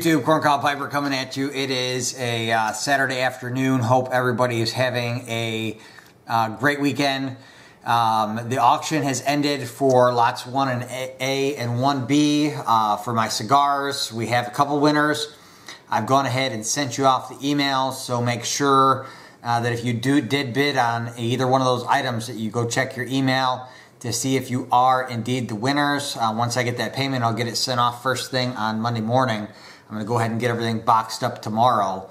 YouTube, Corncob Piper coming at you. It is a Saturday afternoon. Hope everybody is having a great weekend. The auction has ended for lots 1A and 1B for my cigars. We have a couple winners. I've gone ahead and sent you off the emails, so make sure that if you did bid on either one of those items that you go check your email to see if you are indeed the winners. Once I get that payment, I'll get it sent off first thing on Monday morning. I'm going to go ahead and get everything boxed up tomorrow.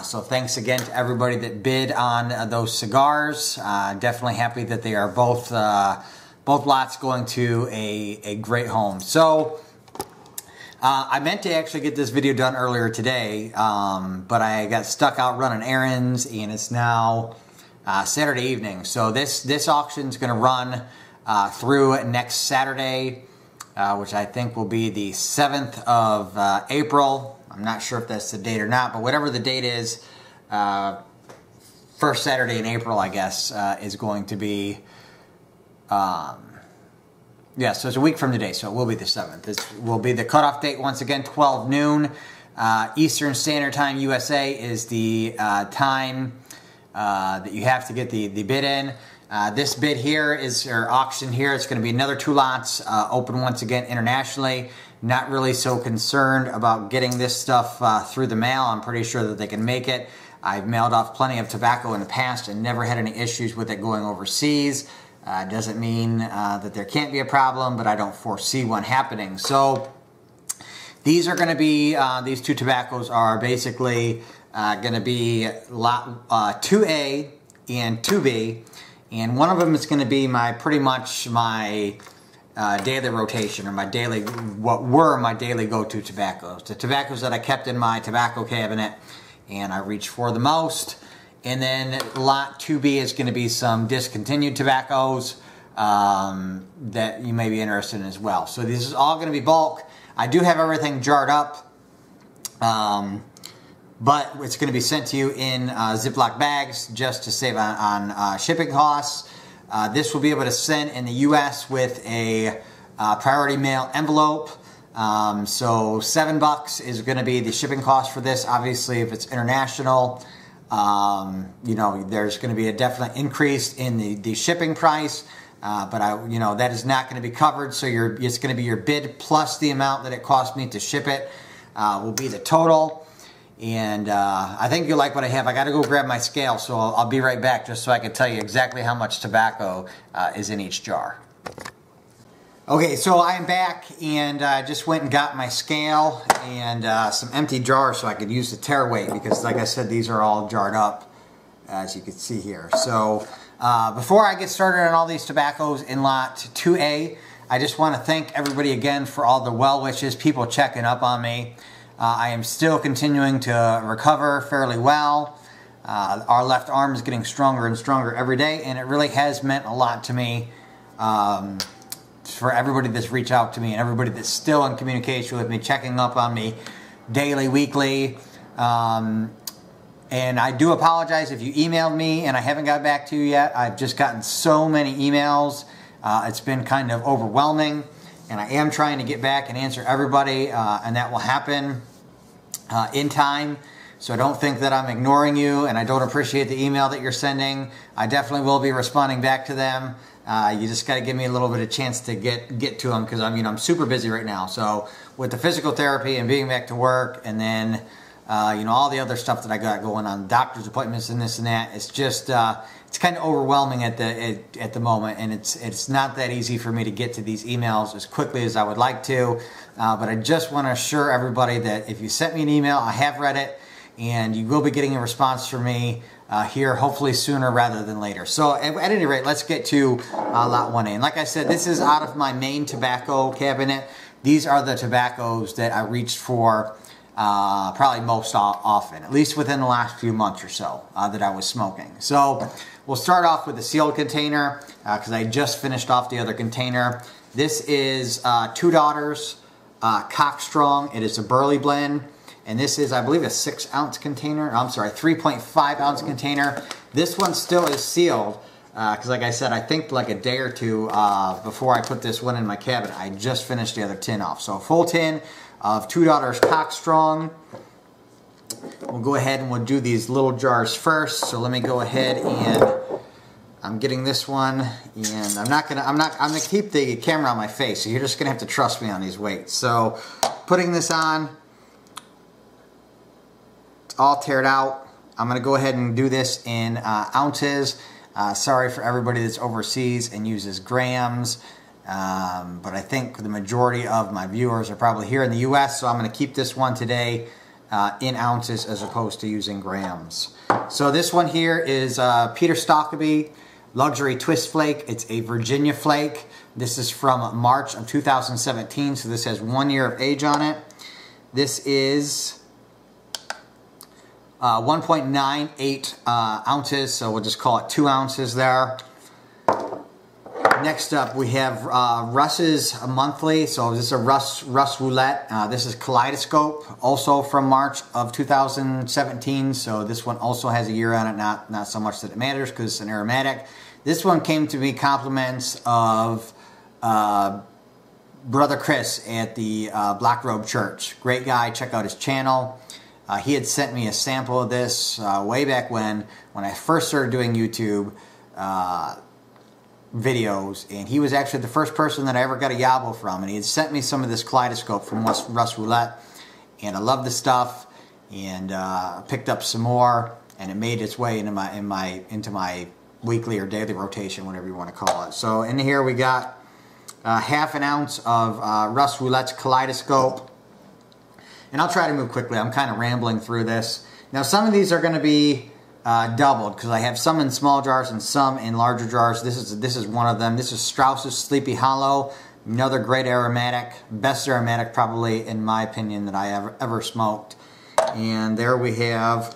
So thanks again to everybody that bid on those cigars. Definitely happy that they are both lots going to a great home. So I meant to actually get this video done earlier today, but I got stuck out running errands, and it's now Saturday evening. So this auction is going to run through next Saturday, which I think will be the 7th of April. I'm not sure if that's the date or not, but whatever the date is, first Saturday in April, I guess, is going to be, yeah, so it's a week from today, so it will be the 7th. This will be the cutoff date, once again, 12 noon. Eastern Standard Time, USA, is the time that you have to get the bid in. This bid here or auction here, it's going to be another 2 lots, open once again internationally. Not really so concerned about getting this stuff through the mail. I'm pretty sure that they can make it. I've mailed off plenty of tobacco in the past and never had any issues with it going overseas. Doesn't mean that there can't be a problem, but I don't foresee one happening. So these are going to be, these 2 tobaccos are basically going to be lot 2A and 2B. And one of them is going to be pretty much my daily rotation, or my daily, what were my daily go-to tobaccos. The tobaccos that I kept in my tobacco cabinet and I reach for the most. And then lot 2B is going to be some discontinued tobaccos that you may be interested in as well. So this is all going to be bulk. I do have everything jarred up, but it's going to be sent to you in Ziploc bags just to save on shipping costs. This will be able to send in the U.S. with a priority mail envelope. So $7 is going to be the shipping cost for this. Obviously, if it's international, you know, there's going to be a definite increase in the shipping price. But you know, that is not going to be covered. So it's going to be your bid plus the amount that it cost me to ship it will be the total. And I think you'll like what I have. I got to go grab my scale, so I'll be right back just so I can tell you exactly how much tobacco is in each jar. Okay, so I am back, and I just went and got my scale and some empty jars so I could use the tare weight, because like I said, these are all jarred up, as you can see here. So before I get started on all these tobaccos in lot 2A, I just want to thank everybody again for all the well wishes, people checking up on me. I am still continuing to recover fairly well. Our left arm is getting stronger and stronger every day, and it really has meant a lot to me for everybody that's reached out to me and everybody that's still in communication with me, checking up on me daily, weekly. And I do apologize if you emailed me and I haven't got back to you yet. I've just gotten so many emails. It's been kind of overwhelming. And I am trying to get back and answer everybody, and that will happen in time. So don't think that I'm ignoring you, and I don't appreciate the email that you're sending. I definitely will be responding back to them. You just got to give me a little bit of chance to get to them, because I'm super busy right now. So with the physical therapy and being back to work, and then you know, all the other stuff that I got going on, doctor's appointments and this and that, it's just it's kind of overwhelming at the moment, and it's not that easy for me to get to these emails as quickly as I would like to. But I just want to assure everybody that if you sent me an email, I have read it, and you will be getting a response from me here, hopefully sooner rather than later. So at any rate, let's get to lot 1A. And like I said, this is out of my main tobacco cabinet. These are the tobaccos that I reached for probably most often, at least within the last few months or so that I was smoking. So we'll start off with the sealed container, because I just finished off the other container. This is Two Daughters Cock Strong. It is a Burley blend, and this is, I believe, a 6-ounce container. I'm sorry, 3.5-ounce container. This one still is sealed, because like I said, I think like a day or two before I put this one in my cabinet, I just finished the other tin off. So a full tin of Two Daughters Cock Strong. We'll go ahead and we'll do these little jars first. So let me go ahead and I'm getting this one, and I'm gonna keep the camera on my face, so you're just gonna have to trust me on these weights. So putting this on, it's all tared out. I'm gonna go ahead and do this in ounces. Sorry for everybody that's overseas and uses grams, but I think the majority of my viewers are probably here in the US, so I'm gonna keep this one today in ounces as opposed to using grams. So this one here is Peter Stokkeby Luxury Twist Flake. It's a Virginia flake. This is from March of 2017, so this has 1 year of age on it. This is 1.98 ounces, so we'll just call it 2 ounces there. Next up, we have Russ's Monthly. So this is a Russ Roulette. This is Kaleidoscope, also from March of 2017. So this one also has a year on it. Not so much that it matters because it's an aromatic. This one came to me compliments of Brother Chris at the Black Robe Church. Great guy. Check out his channel. He had sent me a sample of this way back when I first started doing YouTube videos, and he was actually the first person that I ever got a yabo from, and he had sent me some of this Kaleidoscope from Russ Roulette, and I love the stuff, and picked up some more, and it made its way into my weekly or daily rotation, whatever you want to call it. So in here we got half an ounce of Russ Roulette's Kaleidoscope, and I'll try to move quickly. I'm kind of rambling through this. Now some of these are going to be doubled because I have some in small jars and some in larger jars. This is one of them. This is Strauss's Sleepy Hollow, another great aromatic, best aromatic probably in my opinion that I ever smoked. And there we have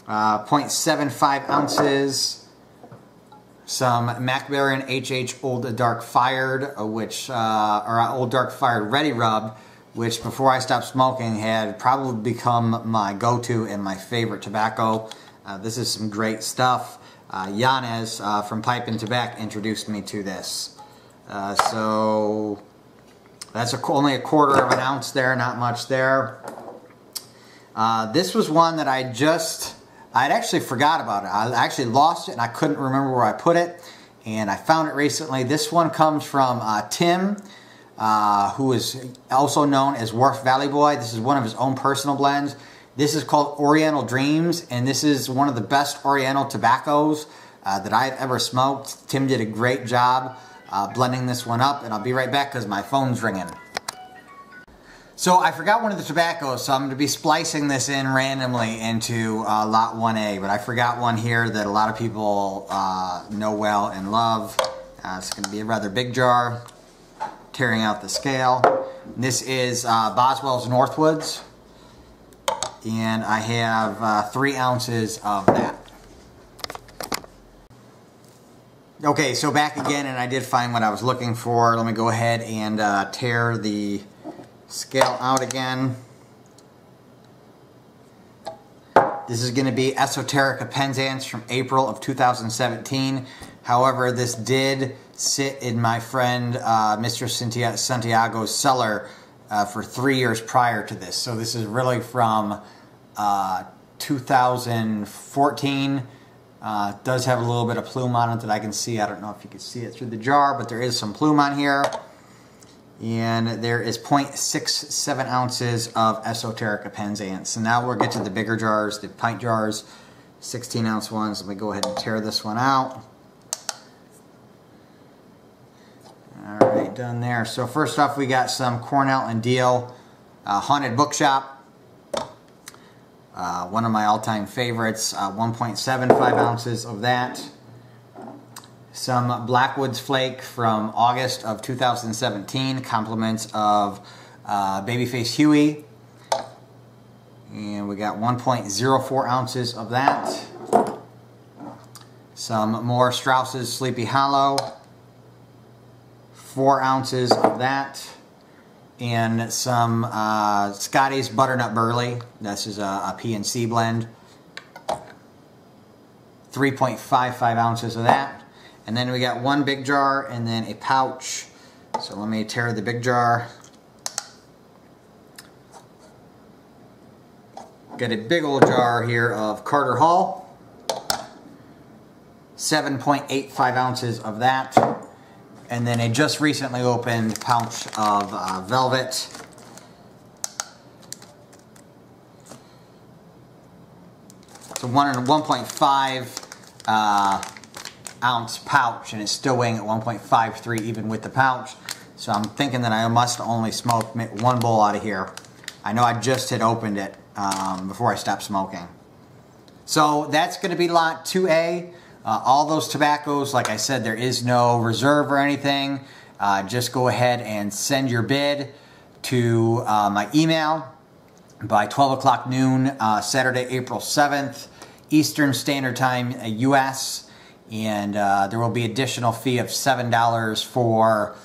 0.75 ounces, some MacBarian HH Old Dark Fired, or Old Dark Fired Ready Rub, which before I stopped smoking had probably become my go-to and my favorite tobacco. This is some great stuff. Yanez from Pipe and Tobacco introduced me to this. So that's only a quarter of an ounce there, not much there. This was one that I'd actually forgot about it. I actually lost it and I couldn't remember where I put it, and I found it recently. This one comes from Tim, who is also known as Wharf Valley Boy. This is one of his own personal blends. This is called Oriental Dreams, and this is one of the best Oriental tobaccos that I've ever smoked. Tim did a great job blending this one up, and I'll be right back because my phone's ringing. So I forgot one of the tobaccos, so I'm going to be splicing this in randomly into Lot 1A, but I forgot one here that a lot of people know well and love. It's going to be a rather big jar, tearing out the scale. This is Boswell's Northwoods. And I have 3 ounces of that. Okay, so back again, and I did find what I was looking for. Let me go ahead and tear the scale out again. This is going to be Esoterica Penzance from April of 2017. However, this did sit in my friend Mr. Santiago's cellar for 3 years prior to this. So this is really from 2014. Does have a little bit of plume on it that I can see. I don't know if you can see it through the jar, but there is some plume on here. And there is 0.67 ounces of Esoterica Penzance. So now we'll get to the bigger jars, the pint jars, 16 ounce ones. Let me go ahead and tear this one out. Alright, done there. So first off, we got some Cornell and Deal Haunted Bookshop. One of my all-time favorites, 1.75 ounces of that. Some Blackwoods Flake from August of 2017, compliments of Babyface Huey. And we got 1.04 ounces of that. Some more Strauss's Sleepy Hollow. 4 ounces of that. And some Scotty's Butternut Burley. This is a PNC blend. 3.55 ounces of that. And then we got one big jar and then a pouch. So let me tear the big jar. Got a big old jar here of Carter Hall. 7.85 ounces of that. And then a just recently opened pouch of Velvet. It's a 1.5 ounce pouch, and it's still weighing at 1.53 even with the pouch. So I'm thinking that I must only smoke one bowl out of here. I know I just had opened it before I stopped smoking. So that's going to be lot 2A. All those tobaccos, like I said, there is no reserve or anything. Just go ahead and send your bid to my email by 12 o'clock noon, Saturday, April 7th, Eastern Standard Time, US. And there will be additional fee of $7 for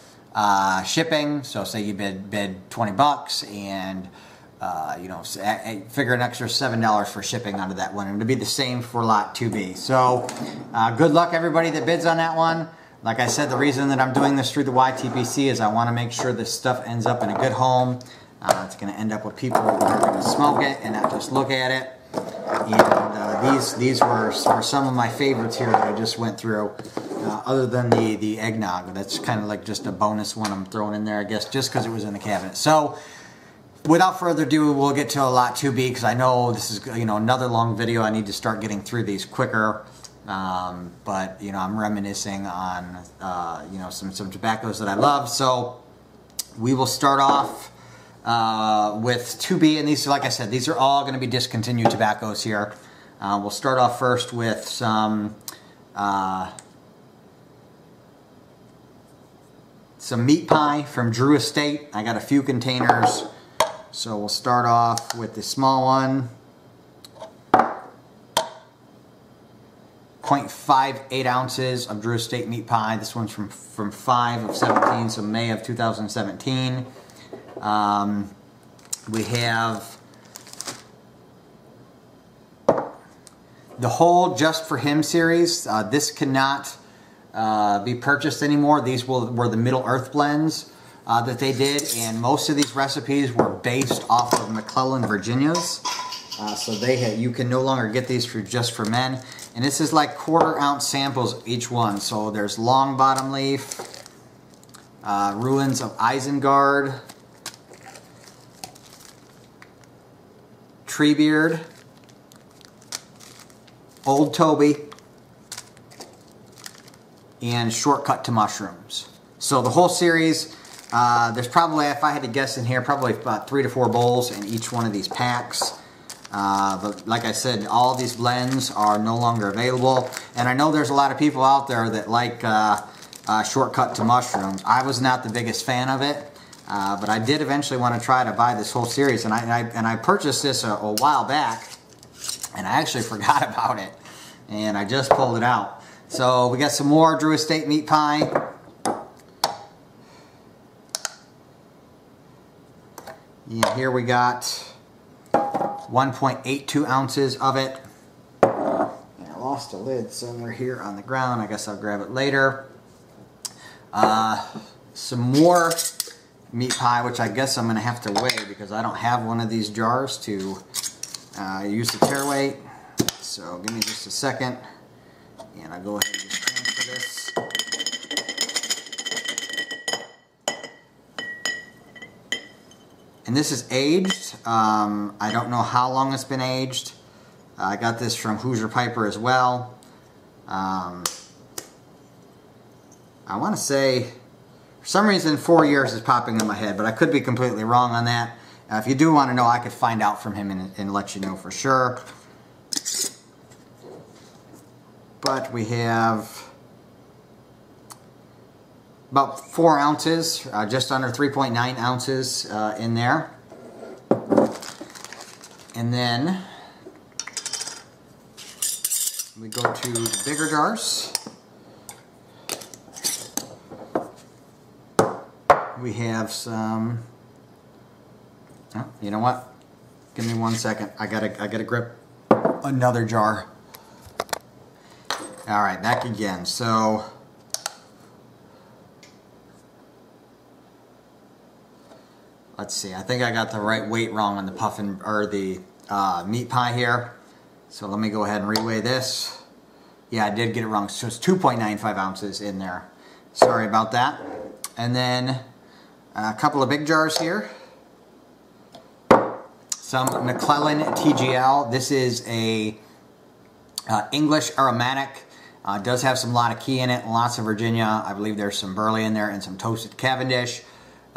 shipping. So say you bid 20 bucks, and you know, figure an extra $7 for shipping onto that one. And it'll be the same for lot 2B. So good luck everybody that bids on that one. Like I said, the reason that I'm doing this through the YTPC is I want to make sure this stuff ends up in a good home. It's going to end up with people who are going to smoke it and not just look at it. And these were some of my favorites here that I just went through. Other than the eggnog, that's kind of like just a bonus one I'm throwing in there, I guess, just because it was in the cabinet. So without further ado, we'll get to a lot 2B, because I know this is, you know, another long video. I need to start getting through these quicker. But you know, I'm reminiscing on you know, some tobaccos that I love. So we will start off with 2B, and these, like I said, these are all going to be discontinued tobaccos here. We'll start off first with some meat pie from Drew Estate. I got a few containers, so we'll start off with the small one. 0.58 ounces of Drew Estate meat pie. This one's from 5 of 17, so May of 2017. We have the whole Just For Him series. This cannot be purchased anymore. These were the Middle Earth blends that they did, and most of these recipes were based off of McClellan Virginias. So you can no longer get these for Just For Men. And this is like 1/4 ounce samples each one. So there's Long Bottom Leaf, Ruins of Isengard, Treebeard, Old Toby, and Shortcut to Mushrooms. So the whole series, there's probably, if I had to guess in here, probably about 3 to 4 bowls in each one of these packs. But like I said, all these blends are no longer available. And I know there's a lot of people out there that like Shortcut to Mushrooms. I was not the biggest fan of it, but I did eventually want to try to buy this whole series. And I purchased this a while back, and I actually forgot about it. And I just pulled it out. So we got some more Drew Estate meat pie. And here we got 1.82 ounces of it. And I lost a lid somewhere here on the ground. I guess I'll grab it later. Some more meat pie, which I guess I'm going to have to weigh because I don't have one of these jars to use the tear weight. So give me just a second, and I'll go ahead and just transfer this. And this is aged. I don't know how long it's been aged. I got this from Hoosier Piper as well. I want to say, for some reason, 4 years is popping in my head, but I could be completely wrong on that. If you do want to know, I could find out from him and let you know for sure. But we have about 4 ounces, just under 3.9 ounces in there. And then we go to the bigger jars. We have some, oh, you know what? Give me 1 second. I gotta grip another jar. All right, back again. So let's see. I think I got the right weight wrong on the puffin, or the meat pie here. So let me go ahead and reweigh this. Yeah, I did get it wrong. So it's 2.95 ounces in there. Sorry about that. And then a couple of big jars here. Some McClellan TGL. This is a English aromatic. Does have some lot of key in it, lots of Virginia. I believe there's some burley in there and some toasted Cavendish.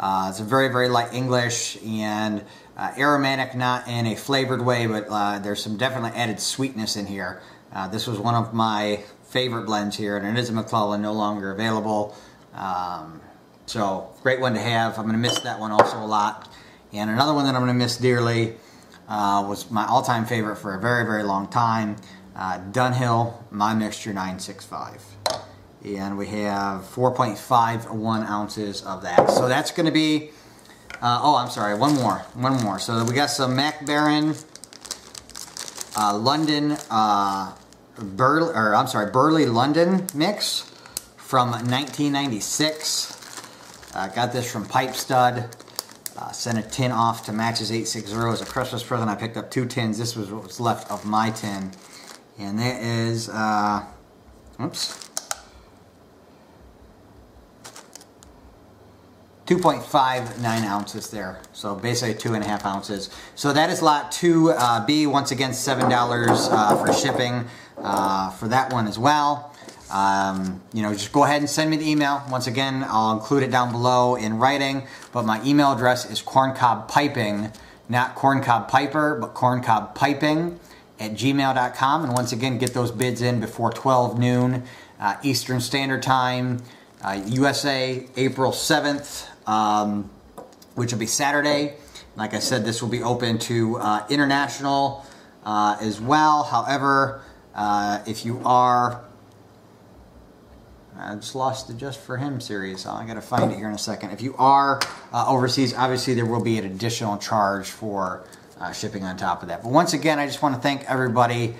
It's a very, very light English and aromatic, not in a flavored way, but there's some definitely added sweetness in here. This was one of my favorite blends here, and it is a McClellan, no longer available. So great one to have. I'm going to miss that one also a lot. And another one that I'm going to miss dearly was my all-time favorite for a very, very long time. Dunhill My Mixture 965. And we have 4.51 ounces of that. So that's going to be, oh, I'm sorry, one more. So we got some Mac Baren London, Burley London mix from 1996. Got this from Pipe Stud. Sent a tin off to Matches 860 as a Christmas present. I picked up 2 tins. This was what was left of my tin. And that is, oops, 2.59 ounces there. So basically 2.5 ounces. So that is lot 2B. Once again, $7 for shipping for that one as well. You know, just go ahead and send me the email. Once again, I'll include it down below in writing. But my email address is corncobpiping, not corncobpiper, but corncobpiping @gmail.com. And once again, get those bids in before 12 noon Eastern Standard Time, USA, April 7th, which will be Saturday. Like I said, this will be open to international as well. However, if you are, I just lost the Just For Him series. I got to find it here in a second. If you are overseas, obviously there will be an additional charge for shipping on top of that. But once again, I just want to thank everybody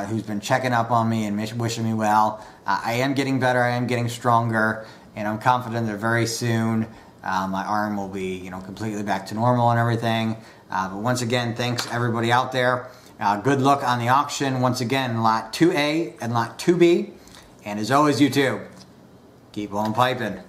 who's been checking up on me and wishing me well. I am getting better. I am getting stronger, and I'm confident that very soon my arm will be, you know, completely back to normal and everything. But once again, thanks everybody out there. Good luck on the auction. Once again, lot 2A and lot 2B. And as always, YouTube, keep on piping.